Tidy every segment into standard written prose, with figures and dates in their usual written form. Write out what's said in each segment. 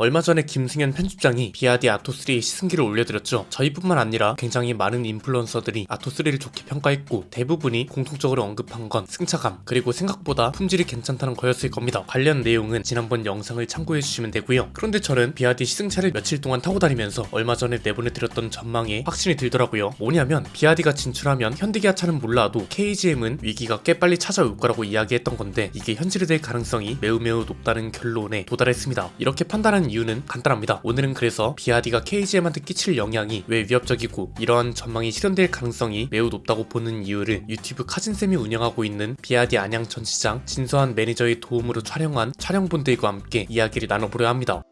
얼마 전에 김승현 편집장이 비아디 아토3의 시승기를 올려드렸죠. 저희뿐만 아니라 굉장히 많은 인플루언서들이 아토3를 좋게 평가했고 대부분이 공통적으로 언급한 건 승차감 그리고 생각보다 품질이 괜찮다는 거였을 겁니다. 관련 내용은 지난번 영상을 참고해주시면 되고요. 그런데 저는 비아디 시승차를 며칠 동안 타고 다니면서 얼마 전에 내보내드렸던 전망에 확신이 들더라고요. 뭐냐면 비아디가 진출하면 현대기아차는 몰라도 KGM은 위기가 꽤 빨리 찾아올 거라고 이야기했던 건데 이게 현실이 될 가능성이 매우 높다는 결론에 도달했습니다. 이렇게 판단한 이유는 간단합니다. 오늘은 그래서 비아디가 KGM한테 끼칠 영향이 왜 위협적이고 이러한 전망이 실현될 가능성이 매우 높다고 보는 이유를 유튜브 카진쌤이 운영하고 있는 비아디 안양 전시장 진서한 매니저의 도움으로 촬영한 촬영본들과 함께 이야기를 나눠보려 합니다.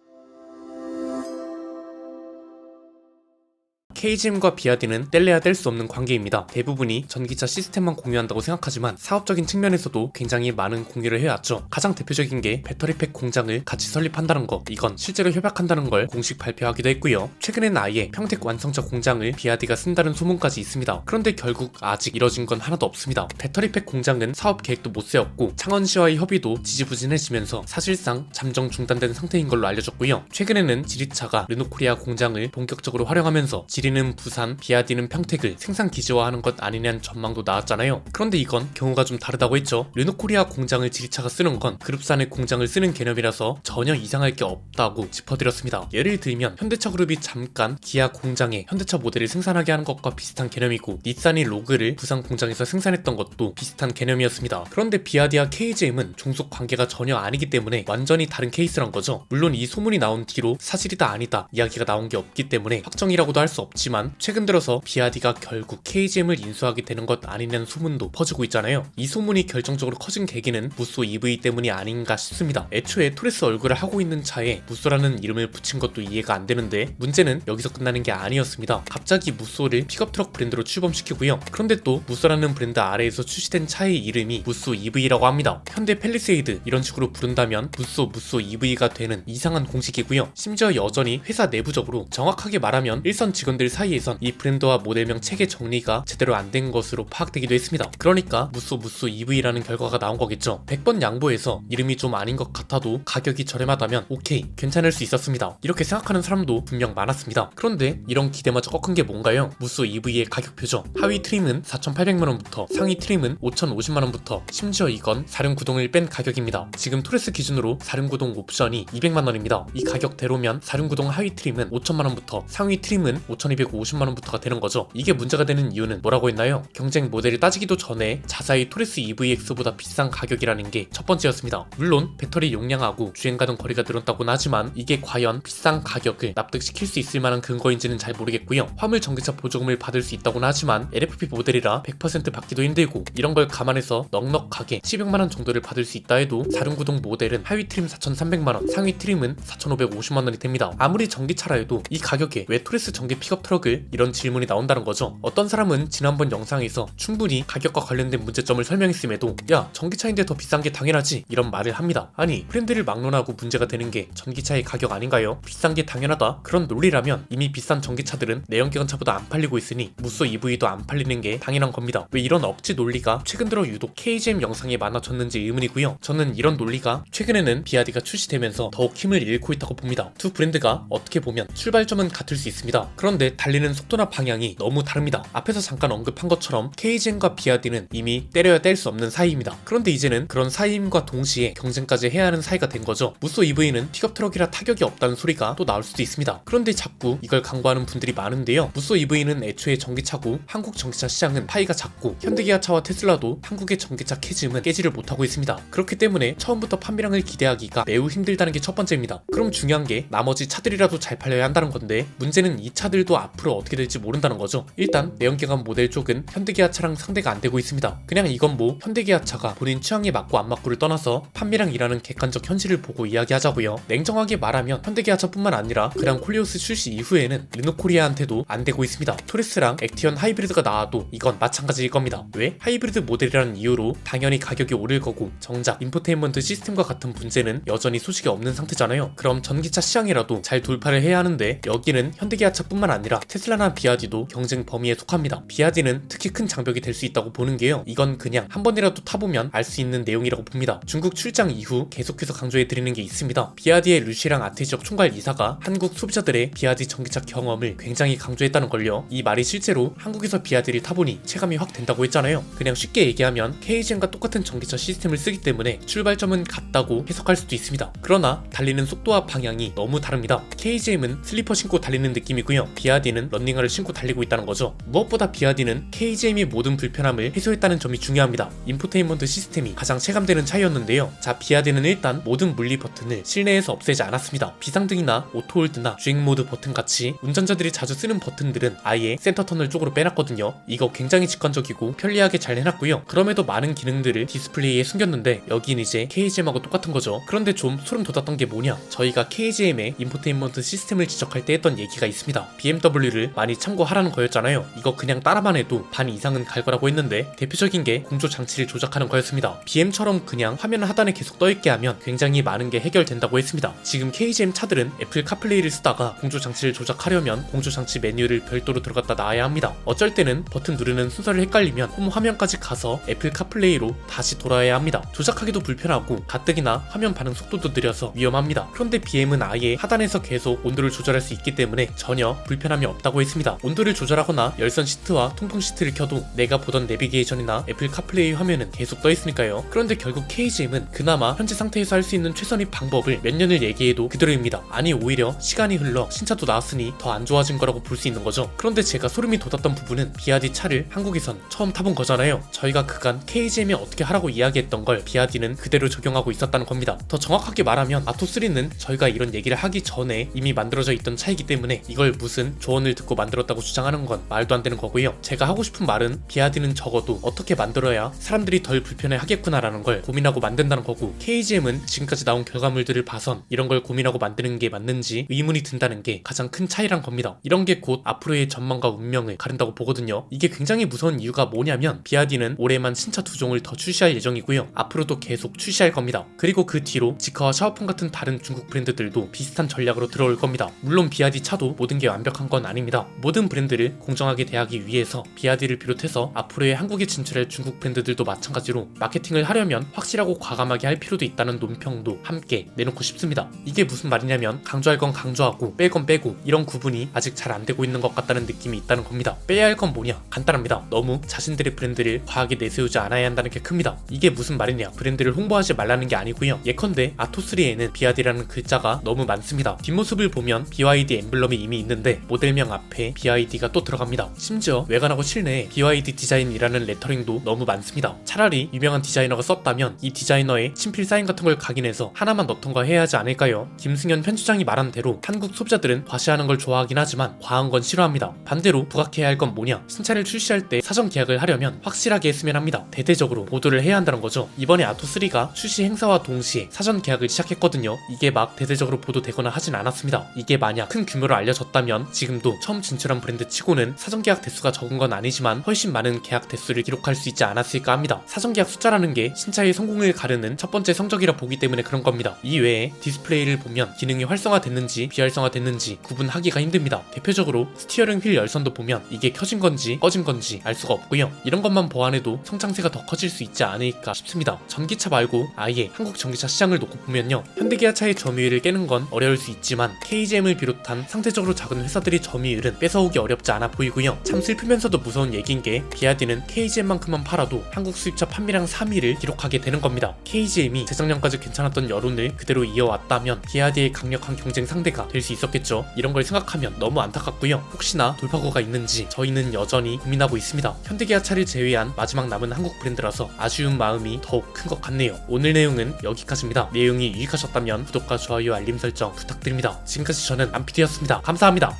KGM과 비아디는 뗄래야 뗄 수 없는 관계입니다. 대부분이 전기차 시스템만 공유한다고 생각하지만 사업적인 측면에서도 굉장히 많은 공유를 해왔죠. 가장 대표적인 게 배터리팩 공장을 같이 설립한다는 거, 이건 실제로 협약한다는 걸 공식 발표하기도 했고요. 최근엔 아예 평택 완성차 공장을 비아디가 쓴다는 소문까지 있습니다. 그런데 결국 아직 이뤄진 건 하나도 없습니다. 배터리팩 공장은 사업 계획도 못 세웠고 창원시와의 협의도 지지부진해지면서 사실상 잠정 중단된 상태인 걸로 알려졌고요. 최근에는 지리차가 르노코리아 공장을 본격적으로 활용하면서 지리는 부산, 비아디는 평택을 생산 기지화하는 것 아니냐는 전망도 나왔잖아요. 그런데 이건 경우가 좀 다르다고 했죠. 르노코리아 공장을 지리차가 쓰는 건 그룹산의 공장을 쓰는 개념이라서 전혀 이상할 게 없다고 짚어드렸습니다. 예를 들면 현대차 그룹이 잠깐 기아 공장에 현대차 모델을 생산하게 하는 것과 비슷한 개념이고 닛산이 로그를 부산 공장에서 생산했던 것도 비슷한 개념이었습니다. 그런데 비아디와 KGM은 종속 관계가 전혀 아니기 때문에 완전히 다른 케이스란 거죠. 물론 이 소문이 나온 뒤로 사실이다 아니다 이야기가 나온 게 없기 때문에 확정이라고도 할 수 없지만 최근 들어서 비아디가 결국 KGM을 인수하게 되는 것 아니냐는 소문도 퍼지고 있잖아요. 이 소문이 결정적으로 커진 계기는 무쏘 EV 때문이 아닌가 싶습니다. 애초에 토레스 얼굴을 하고 있는 차에 무쏘라는 이름을 붙인 것도 이해가 안 되는데 문제는 여기서 끝나는 게 아니었습니다. 갑자기 무쏘를 픽업 트럭 브랜드로 출범시키고요. 그런데 또 무쏘라는 브랜드 아래에서 출시된 차의 이름이 무쏘 EV라고 합니다. 현대 팰리세이드 이런 식으로 부른다면 무쏘 EV가 되는 이상한 공식이고요. 심지어 여전히 회사 내부적으로 정확하게 말하면 일선 직원들 사이에선 이 브랜드와 모델명 체계 정리가 제대로 안 된 것으로 파악되기도 했습니다. 그러니까 무쏘 EV라는 결과가 나온 거겠죠. 100번 양보해서 이름이 좀 아닌 것 같아도 가격이 저렴하다면 오케이 괜찮을 수 있었습니다. 이렇게 생각하는 사람도 분명 많았습니다. 그런데 이런 기대마저 꺾은 게 뭔가요? 무쏘 EV의 가격표죠. 하위 트림은 4,800만원부터 상위 트림은 5,050만원부터 심지어 이건 사륜구동을 뺀 가격입니다. 지금 토레스 기준으로 사륜구동 옵션이 200만원입니다. 이 가격대로면 사륜구동 하위 트림은 5천만원부터 상위 트림은 5,250만원부터가 되는 거죠. 이게 문제가 되는 이유는 뭐라고 했나요? 경쟁 모델을 따지기도 전에 자사의 토레스 EVX보다 비싼 가격이라는 게 첫 번째였습니다. 물론 배터리 용량하고 주행가능 거리가 늘었다고는 하지만 이게 과연 비싼 가격을 납득시킬 수 있을 만한 근거인지는 잘 모르겠고요. 화물 전기차 보조금을 받을 수 있다고는 하지만 LFP 모델이라 100% 받기도 힘들고 이런 걸 감안해서 넉넉하게 700만원 정도를 받을 수 있다 해도 사륜구동 모델은 하위 트림 4,300만원, 상위 트림은 4,550만원이 됩니다. 아무리 전기차라 해도 이 가격에 왜 토레스 전기 픽업 트럭을 이런 질문이 나온다는 거죠. 어떤 사람은 지난번 영상에서 충분히 가격과 관련된 문제점을 설명했음에도 야 전기차인데 더 비싼 게 당연하지 이런 말을 합니다. 아니 브랜드를 막론하고 문제가 되는 게 전기차의 가격 아닌가요? 비싼 게 당연하다 그런 논리라면 이미 비싼 전기차들은 내연기관차보다 안 팔리고 있으니 무쏘 EV도 안 팔리는 게 당연한 겁니다. 왜 이런 억지 논리가 최근 들어 유독 KGM 영상에 많아졌는지 의문이고요. 저는 이런 논리가 최근에는 비아디가 출시되면서 더욱 힘을 잃고 있다고 봅니다. 두 브랜드가 어떻게 보면 출발점은 같을 수 있습니다. 그런데 달리는 속도나 방향이 너무 다릅니다. 앞에서 잠깐 언급한 것처럼 KGM과 비아디는 이미 때려야 뗄 수 없는 사이입니다. 그런데 이제는 그런 사이임과 동시에 경쟁까지 해야 하는 사이가 된 거죠. 무쏘 EV는 픽업 트럭이라 타격이 없다는 소리가 또 나올 수도 있습니다. 그런데 자꾸 이걸 강구하는 분들이 많은데요. 무쏘 EV는 애초에 전기차고 한국 전기차 시장은 파이가 작고 현대기아차와 테슬라도 한국의 전기차 캐즘은 깨지를 못하고 있습니다. 그렇기 때문에 처음부터 판매량을 기대하기가 매우 힘들다는 게 첫 번째입니다. 그럼 중요한 게 나머지 차들이라도 잘 팔려야 한다는 건데 문제는 이 차들도 앞으로 어떻게 될지 모른다는 거죠. 일단 내연기관 모델 쪽은 현대기아차랑 상대가 안 되고 있습니다. 그냥 이건 뭐 현대기아차가 본인 취향에 맞고 안 맞고를 떠나서 판매량이라는 객관적 현실을 보고 이야기하자고요. 냉정하게 말하면 현대기아차뿐만 아니라 그랑 콜리오스 출시 이후에는 르노코리아한테도 안 되고 있습니다. 토레스랑 액티언 하이브리드가 나와도 이건 마찬가지일 겁니다. 왜? 하이브리드 모델이라는 이유로 당연히 가격이 오를 거고 정작 인포테인먼트 시스템과 같은 문제는 여전히 소식이 없는 상태잖아요. 그럼 전기차 시장이라도 잘 돌파를 해야 하는데 여기는 현대기아차뿐만 아니라 아니라 테슬라나 비아디도 경쟁 범위에 속합니다. 비아디는 특히 큰 장벽이 될 수 있다고 보는 게요. 이건 그냥 한 번이라도 타보면 알 수 있는 내용이라고 봅니다. 중국 출장 이후 계속해서 강조해드리는 게 있습니다. 비아디의 루시랑 아태지역 총괄 이사가 한국 소비자들의 비아디 전기차 경험을 굉장히 강조했다는 걸요. 이 말이 실제로 한국에서 비아디를 타보니 체감이 확 된다고 했잖아요. 그냥 쉽게 얘기하면 KGM과 똑같은 전기차 시스템을 쓰기 때문에 출발점은 같다고 해석할 수도 있습니다. 그러나 달리는 속도와 방향이 너무 다릅니다. KGM은 슬리퍼 신고 달리는 느낌이고요. 비아디는 런닝화를 신고 달리고 있다는 거죠. 무엇보다 비아디는 KGM의 모든 불편함을 해소했다는 점이 중요합니다. 인포테인먼트 시스템이 가장 체감되는 차이였는데요. 자, 비아디는 일단 모든 물리 버튼을 실내에서 없애지 않았습니다. 비상등이나 오토홀드나 주행 모드 버튼 같이 운전자들이 자주 쓰는 버튼들은 아예 센터 터널 쪽으로 빼놨거든요. 이거 굉장히 직관적이고 편리하게 잘 해놨고요. 그럼에도 많은 기능들을 디스플레이에 숨겼는데 여긴 이제 KGM하고 똑같은 거죠. 그런데 좀 소름 돋았던 게 뭐냐, 저희가 KGM의 인포테인먼트 시스템을 지적할 때 했던 얘기가 있습니다. BMW를 많이 참고하라는 거였잖아요. 이거 그냥 따라만 해도 반 이상은 갈 거라고 했는데 대표적인 게 공조 장치를 조작하는 거였습니다. BM처럼 그냥 화면 하단에 계속 떠있게 하면 굉장히 많은 게 해결된다고 했습니다. 지금 KGM 차들은 애플 카플레이를 쓰다가 공조 장치를 조작하려면 공조 장치 메뉴를 별도로 들어갔다 놔야 합니다. 어쩔 때는 버튼 누르는 순서를 헷갈리면 홈 화면까지 가서 애플 카플레이로 다시 돌아야 합니다. 조작하기도 불편하고 가뜩이나 화면 반응 속도도 느려서 위험합니다. 그런데 BM은 아예 하단에서 계속 온도를 조절할 수 있기 때문에 전혀 불편함이 없다고 했습니다. 온도를 조절하거나 열선 시트와 통풍 시트를 켜도 내가 보던 내비게이션이나 애플 카플레이 화면은 계속 떠있으니까요. 그런데 결국 KGM은 그나마 현재 상태에서 할 수 있는 최선의 방법을 몇 년을 얘기해도 그대로입니다. 아니, 오히려 시간이 흘러 신차도 나왔으니 더 안 좋아진 거라고 볼 수 있는 거죠. 그런데 제가 소름이 돋았던 부분은 비아디 차를 한국에선 처음 타본 거잖아요. 저희가 그간 KGM이 어떻게 하라고 이야기했던 걸 비아디는 그대로 적용하고 있었다는 겁니다. 더 정확하게 말하면 아토3는 저희가 이런 얘기를 하기 전에 이미 만들어져 있던 차이기 때문에 이걸 무슨 조언을 듣고 만들었다고 주장하는 건 말도 안 되는 거고요. 제가 하고 싶은 말은 비아디는 적어도 어떻게 만들어야 사람들이 덜 불편해 하겠구나라는 걸 고민하고 만든다는 거고, KGM은 지금까지 나온 결과물들을 봐선 이런 걸 고민하고 만드는 게 맞는지 의문이 든다는 게 가장 큰 차이란 겁니다. 이런 게 곧 앞으로의 전망과 운명을 가른다고 보거든요. 이게 굉장히 무서운 이유가 뭐냐면 비아디는 올해만 신차 2종을 더 출시할 예정이고요. 앞으로도 계속 출시할 겁니다. 그리고 그 뒤로 지카와 샤오펑 같은 다른 중국 브랜드들도 비슷한 전략으로 들어올 겁니다. 물론 비아디 차도 모든 게 완벽한 건 아닙니다. 모든 브랜드를 공정하게 대하기 위해서 비아디를 비롯해서 앞으로의 한국에 진출할 중국 브랜드들도 마찬가지로 마케팅을 하려면 확실하고 과감하게 할 필요도 있다는 논평도 함께 내놓고 싶습니다. 이게 무슨 말이냐면 강조할 건 강조하고 뺄 건 빼고 이런 구분이 아직 잘 안 되고 있는 것 같다는 느낌이 있다는 겁니다. 빼야 할 건 뭐냐? 간단합니다. 너무 자신들의 브랜드를 과하게 내세우지 않아야 한다는 게 큽니다. 이게 무슨 말이냐? 브랜드를 홍보하지 말라는 게 아니고요. 예컨대 아토3에는 비아디라는 글자가 너무 많습니다. 뒷모습을 보면 BYD 엠블럼이 이미 있는데 모델명 앞에 BYD가 또 들어갑니다. 심지어 외관하고 실내에 BYD 디자인이라는 레터링도 너무 많습니다. 차라리 유명한 디자이너가 썼다면 이 디자이너의 친필 사인 같은 걸 각인해서 하나만 넣던가 해야 하지 않을까요? 김승현 편집장이 말한 대로 한국 소비자들은 과시하는 걸 좋아하긴 하지만 과한 건 싫어합니다. 반대로 부각해야 할 건 뭐냐? 신차를 출시할 때 사전 계약을 하려면 확실하게 했으면 합니다. 대대적으로 보도를 해야 한다는 거죠. 이번에 아토3가 출시 행사와 동시에 사전 계약을 시작했거든요. 이게 막 대대적으로 보도되거나 하진 않았습니다. 이게 만약 큰 규모로 알려졌다면 지금도 처음 진출한 브랜드 치고는 사전 계약 대수가 적은 건 아니지만 훨씬 많은 계약 대수를 기록할 수 있지 않았을까 합니다. 사전 계약 숫자라는 게 신차의 성공을 가르는 첫 번째 성적이라 보기 때문에 그런 겁니다. 이 외에 디스플레이를 보면 기능이 활성화됐는지 비활성화됐는지 구분하기가 힘듭니다. 대표적으로 스티어링 휠 열선도 보면 이게 켜진 건지 꺼진 건지 알 수가 없고요. 이런 것만 보완해도 성장세가 더 커질 수 있지 않을까 싶습니다. 전기차 말고 아예 한국 전기차 시장을 놓고 보면요, 현대기아차의 점유율을 깨는 건 어려울 수 있지만 KGM을 비롯한 상대적으로 작은 회사들의 점유율은 뺏어오기 어렵지 않아 보이고요. 참 슬프면서도 무서운 얘기인 게 비아디는 KGM만큼만 팔아도 한국 수입차 판매량 3위를 기록하게 되는 겁니다. KGM이 재작년까지 괜찮았던 여론을 그대로 이어왔다면 비아디의 강력한 경쟁 상대가 될 수 있었겠죠. 이런 걸 생각하면 너무 안타깝고요. 혹시나 돌파구가 있는지 저희는 여전히 고민하고 있습니다. 현대기아차를 제외한 마지막 남은 한국 브랜드라서 아쉬운 마음이 더욱 큰 것 같네요. 오늘 내용은 여기까지입니다. 내용이 유익하셨다면 구독과 좋아요, 알림 설정 부탁드립니다. 지금까지 저는 안피디였습니다. 감사합니다.